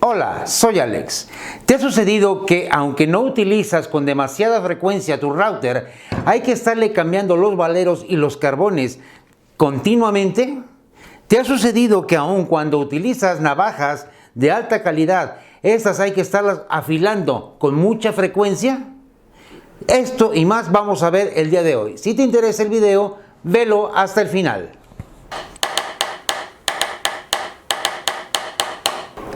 Hola, soy Alex. ¿Te ha sucedido que aunque no utilizas con demasiada frecuencia tu router, hay que estarle cambiando los valeros y los carbones continuamente? ¿Te ha sucedido que aun cuando utilizas navajas de alta calidad, estas hay que estarlas afilando con mucha frecuencia? Esto y más vamos a ver el día de hoy. Si te interesa el video, velo hasta el final.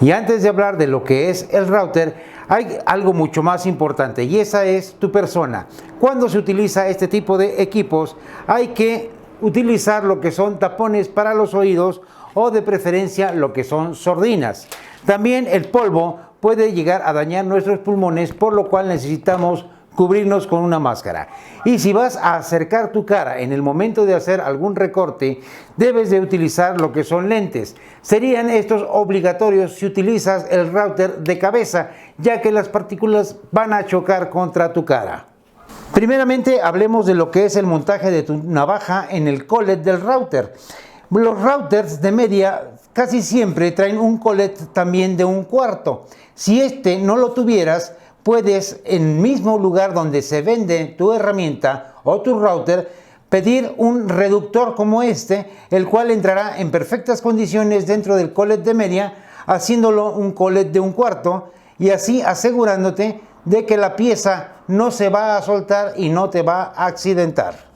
Y antes de hablar de lo que es el router, hay algo mucho más importante y esa es tu persona. Cuando se utiliza este tipo de equipos, hay que utilizar lo que son tapones para los oídos o de preferencia lo que son sordinas. También el polvo puede llegar a dañar nuestros pulmones, por lo cual necesitamos cubrirnos con una máscara. Y si vas a acercar tu cara en el momento de hacer algún recorte, debes de utilizar lo que son lentes. Serían estos obligatorios si utilizas el router de cabeza, ya que las partículas van a chocar contra tu cara. Primeramente hablemos de lo que es el montaje de tu navaja en el collet del router. Los routers de media casi siempre traen un collet también de 1/4. Si este no lo tuvieras, puedes en el mismo lugar donde se vende tu herramienta o tu router pedir un reductor como este, el cual entrará en perfectas condiciones dentro del collet de media, haciéndolo un collet de 1/4 y así asegurándote de que la pieza no se va a soltar y no te va a accidentar.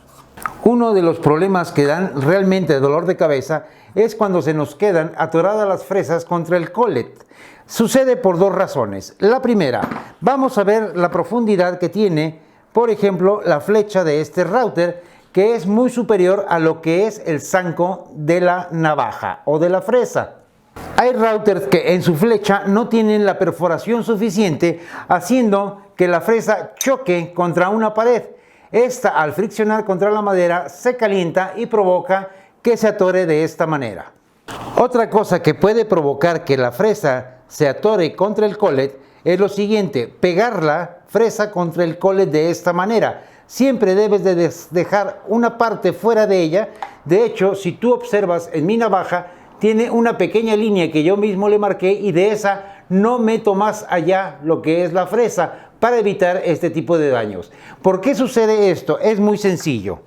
Uno de los problemas que dan realmente dolor de cabeza es cuando se nos quedan atoradas las fresas contra el collet. Sucede por dos razones. La primera, vamos a ver la profundidad que tiene, por ejemplo, la flecha de este router, que es muy superior a lo que es el zanco de la navaja o de la fresa. Hay routers que en su flecha no tienen la perforación suficiente, haciendo que la fresa choque contra una pared. Esta, al friccionar contra la madera, se calienta y provoca que se atore de esta manera. Otra cosa que puede provocar que la fresa se atore contra el collet es lo siguiente: pegar la fresa contra el collet de esta manera. Siempre debes de dejar una parte fuera de ella. De hecho, si tú observas en mi navaja, tiene una pequeña línea que yo mismo le marqué y de esa no meto más allá lo que es la fresa para evitar este tipo de daños. ¿Por qué sucede esto? Es muy sencillo.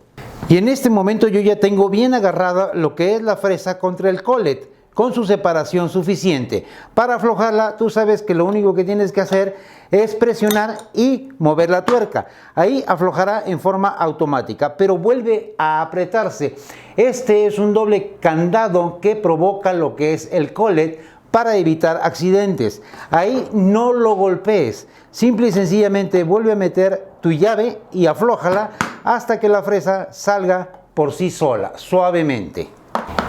Y en este momento yo ya tengo bien agarrada lo que es la fresa contra el collet, con su separación suficiente. Para aflojarla, tú sabes que lo único que tienes que hacer es presionar y mover la tuerca. Ahí aflojará en forma automática, pero vuelve a apretarse. Este es un doble candado que provoca lo que es el collet para evitar accidentes. Ahí no lo golpees. Simple y sencillamente vuelve a meter tu llave y aflójala hasta que la fresa salga por sí sola, suavemente.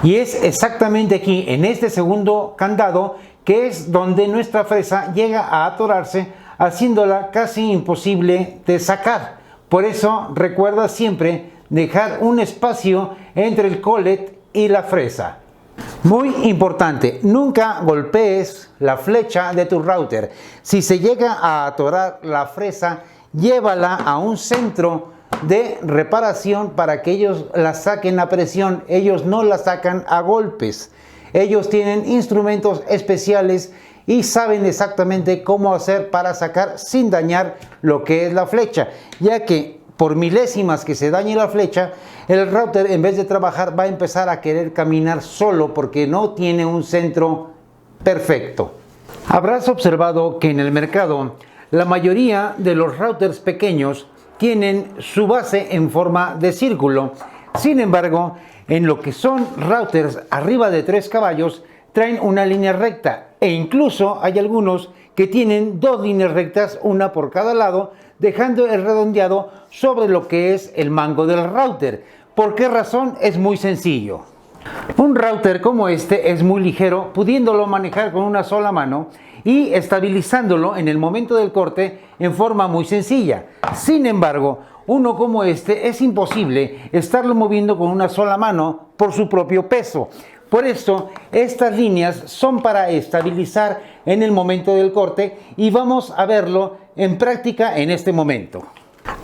Y es exactamente aquí, en este segundo candado, que es donde nuestra fresa llega a atorarse, haciéndola casi imposible de sacar. Por eso recuerda siempre dejar un espacio entre el collet y la fresa. Muy importante, nunca golpees la flecha de tu router. Si se llega a atorar la fresa, llévala a un centro de reparación para que ellos la saquen a presión. Ellos no la sacan a golpes. Ellos tienen instrumentos especiales y saben exactamente cómo hacer para sacar sin dañar lo que es la flecha, ya que por milésimas que se dañe la flecha, el router en vez de trabajar va a empezar a querer caminar solo porque no tiene un centro perfecto. Habrás observado que en el mercado la mayoría de los routers pequeños tienen su base en forma de círculo. Sin embargo, en lo que son routers arriba de 3 caballos, traen una línea recta e incluso hay algunos que tienen 2 líneas rectas, una por cada lado, dejando el redondeado sobre lo que es el mango del router. ¿Por qué razón? Es muy sencillo. Un router como este es muy ligero, pudiéndolo manejar con una sola mano y estabilizándolo en el momento del corte en forma muy sencilla. Sin embargo, uno como este es imposible estarlo moviendo con una sola mano por su propio peso. Por eso, estas líneas son para estabilizar en el momento del corte y vamos a verlo en práctica en este momento.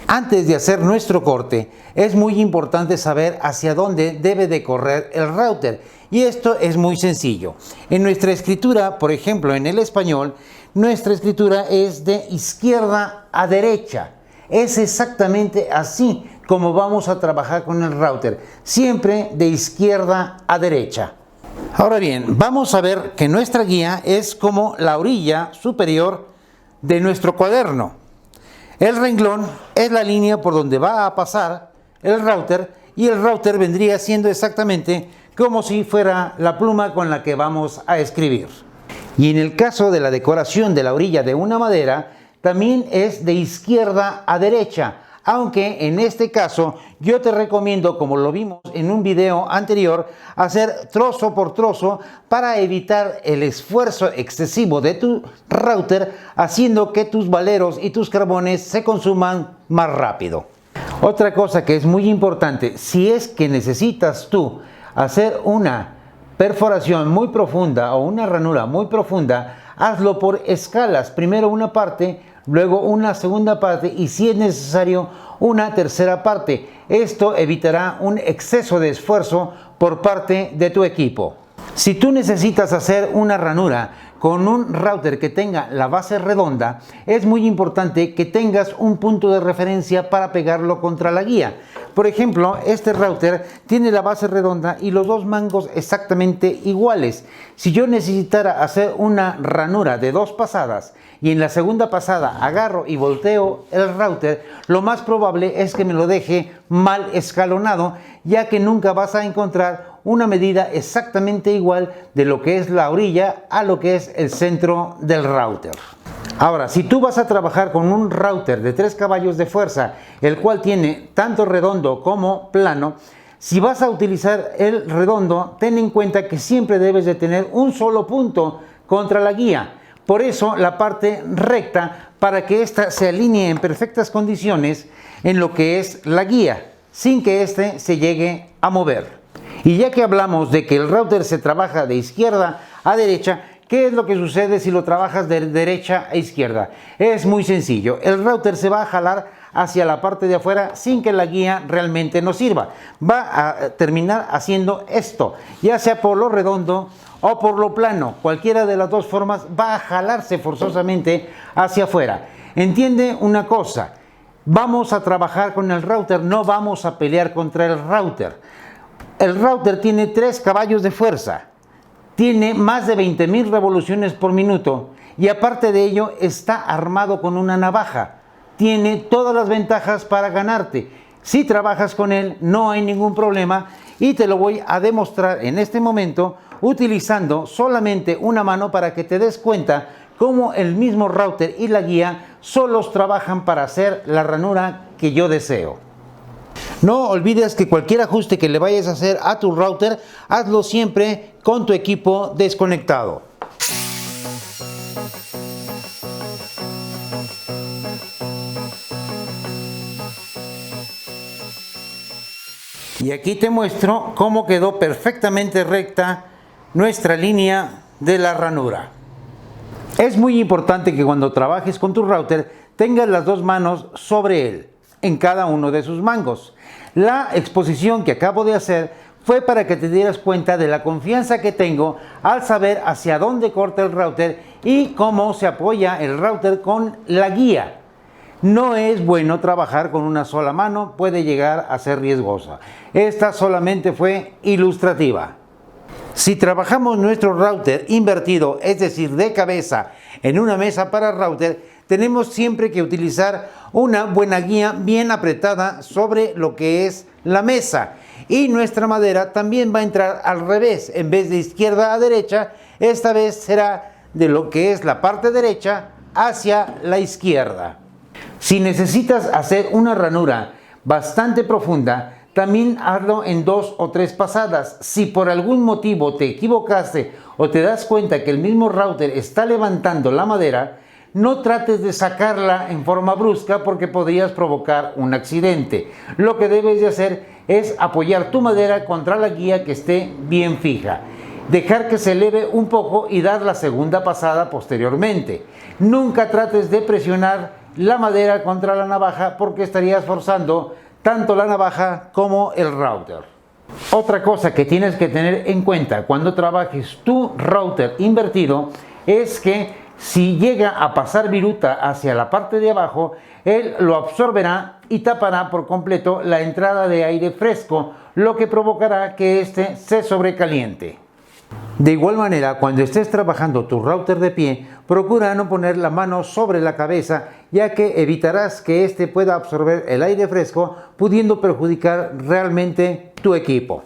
Antes de hacer nuestro corte, es muy importante saber hacia dónde debe de correr el router. Y esto es muy sencillo. En nuestra escritura, por ejemplo, en el español, nuestra escritura es de izquierda a derecha. Es exactamente así como vamos a trabajar con el router, siempre de izquierda a derecha. Ahora bien, vamos a ver que nuestra guía es como la orilla superior de nuestro cuaderno. El renglón es la línea por donde va a pasar el router y el router vendría siendo exactamente como si fuera la pluma con la que vamos a escribir. Y en el caso de la decoración de la orilla de una madera, también es de izquierda a derecha, aunque en este caso yo te recomiendo, como lo vimos en un video anterior, hacer trozo por trozo para evitar el esfuerzo excesivo de tu router, haciendo que tus valeros y tus carbones se consuman más rápido. Otra cosa que es muy importante, si es que necesitas tú hacer una perforación muy profunda o una ranura muy profunda, hazlo por escalas, primero una parte, luego una segunda parte y si es necesario una tercera parte. Esto evitará un exceso de esfuerzo por parte de tu equipo. Si tú necesitas hacer una ranura con un router que tenga la base redonda, es muy importante que tengas un punto de referencia para pegarlo contra la guía. Por ejemplo, este router tiene la base redonda y los dos mangos exactamente iguales. Si yo necesitara hacer una ranura de 2 pasadas y en la segunda pasada agarro y volteo el router, lo más probable es que me lo deje mal escalonado, ya que nunca vas a encontrar una medida exactamente igual de lo que es la orilla a lo que es el centro del router. Ahora, si tú vas a trabajar con un router de 3 caballos de fuerza, el cual tiene tanto redondo como plano, si vas a utilizar el redondo, ten en cuenta que siempre debes de tener un solo punto contra la guía. Por eso la parte recta, para que ésta se alinee en perfectas condiciones en lo que es la guía, sin que éste se llegue a mover. Y ya que hablamos de que el router se trabaja de izquierda a derecha, ¿qué es lo que sucede si lo trabajas de derecha a izquierda? Es muy sencillo. El router se va a jalar hacia la parte de afuera sin que la guía realmente nos sirva. Va a terminar haciendo esto, ya sea por lo redondo o por lo plano. Cualquiera de las dos formas va a jalarse forzosamente hacia afuera. Entiende una cosa, vamos a trabajar con el router, no vamos a pelear contra el router. El router tiene 3 caballos de fuerza. Tiene más de 20.000 revoluciones por minuto y aparte de ello está armado con una navaja. Tiene todas las ventajas para ganarte. Si trabajas con él no hay ningún problema y te lo voy a demostrar en este momento utilizando solamente una mano para que te des cuenta cómo el mismo router y la guía solos trabajan para hacer la ranura que yo deseo. No olvides que cualquier ajuste que le vayas a hacer a tu router, hazlo siempre con tu equipo desconectado. Y aquí te muestro cómo quedó perfectamente recta nuestra línea de la ranura. Es muy importante que cuando trabajes con tu router tengas las 2 manos sobre él, en cada uno de sus mangos. La exposición que acabo de hacer fue para que te dieras cuenta de la confianza que tengo al saber hacia dónde corta el router y cómo se apoya el router con la guía. No es bueno trabajar con una sola mano, puede llegar a ser riesgosa. Esta solamente fue ilustrativa. Si trabajamos nuestro router invertido, es decir, de cabeza, en una mesa para router, tenemos siempre que utilizar una buena guía bien apretada sobre lo que es la mesa. Y nuestra madera también va a entrar al revés, en vez de izquierda a derecha, esta vez será de lo que es la parte derecha hacia la izquierda. Si necesitas hacer una ranura bastante profunda, también hazlo en 2 o 3 pasadas. Si por algún motivo te equivocaste o te das cuenta que el mismo router está levantando la madera, no trates de sacarla en forma brusca porque podrías provocar un accidente. Lo que debes de hacer es apoyar tu madera contra la guía que esté bien fija. Dejar que se eleve un poco y dar la segunda pasada posteriormente. Nunca trates de presionar la madera contra la navaja porque estarías forzando tanto la navaja como el router. Otra cosa que tienes que tener en cuenta cuando trabajes tu router invertido es que si llega a pasar viruta hacia la parte de abajo, él lo absorberá y tapará por completo la entrada de aire fresco, lo que provocará que éste se sobrecaliente. De igual manera, cuando estés trabajando tu router de pie, procura no poner la mano sobre la cabeza, ya que evitarás que éste pueda absorber el aire fresco, pudiendo perjudicar realmente tu equipo.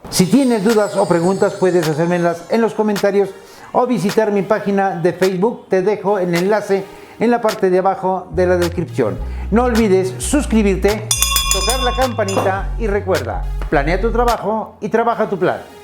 Si tienes dudas o preguntas, puedes hacérmelas en los comentarios o visitar mi página de Facebook. Te dejo el enlace en la parte de abajo de la descripción. No olvides suscribirte, tocar la campanita y recuerda, planea tu trabajo y trabaja tu plan.